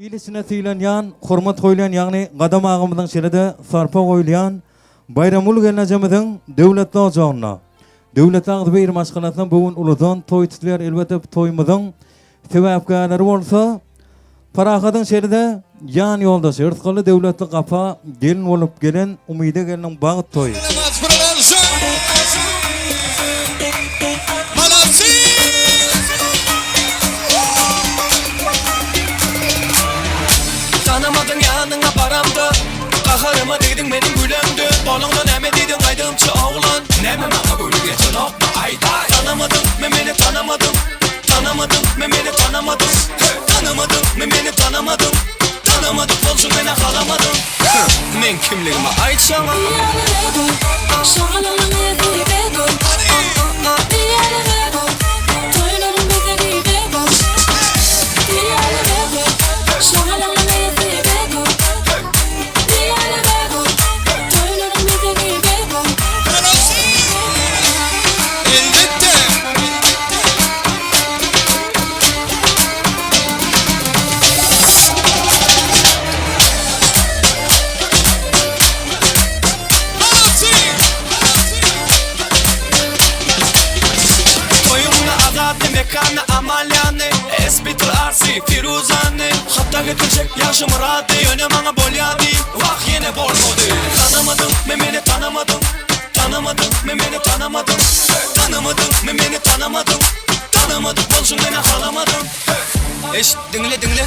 İlisine tüylenyan, hormat koylayan yani qadam ağımızdan şeride sarpa koylayan bayramul gelnecemizin devletli ocağına. Devlet ağzı bir maşgalatından bugün uludan toy tutlar elbette toyumuzun sebepkarları olsa Parakadın şeride yan yoldaşı ırtkalı devletli kafa gelin olup gelen umide gelen bağıt toy. Tanımadın yanına paramdı Kaharıma dedin benim gülemdi Balonda neme dedin aydımçı oğlan Neme bana böyle geçin hoppa ayday Tanımadın memeni tanımadım Tanımadım memeni tanımadım Tanımadım memeni tanımadım Tanımadım olsun beni kalamadım Men kimliğime ait sana Mekana amalyane Esbitr arsi firuzane Hatta getirecek yaşım rahatı Yöne bana bolyadi Vah yine bolmadı Tanımadım memeni tanımadım Tanımadım memeni tanımadım Tanımadım memeni tanımadım Tanımadım olsun beni halamadım Eş dinle Elbette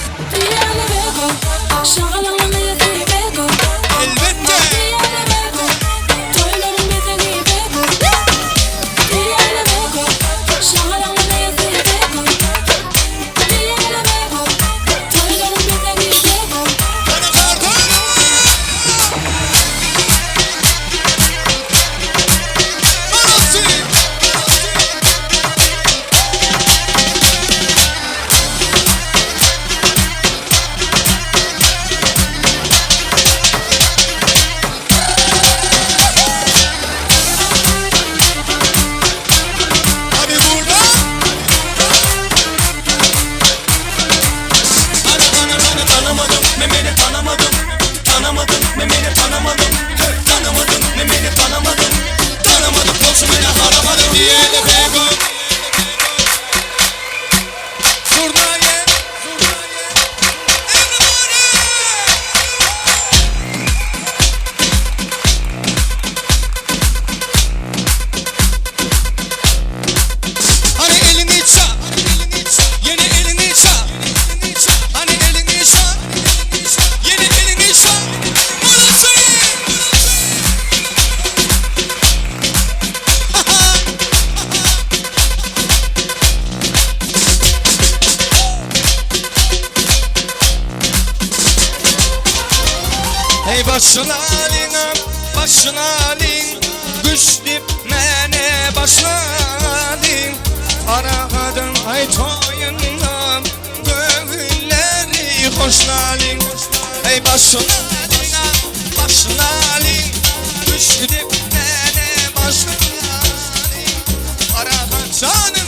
Başın alin Güç dipmene başladın Ara kadın ay toyundan Göğülleri hoşlalin Ey başın alin Güç dipmene başladın Ara kadın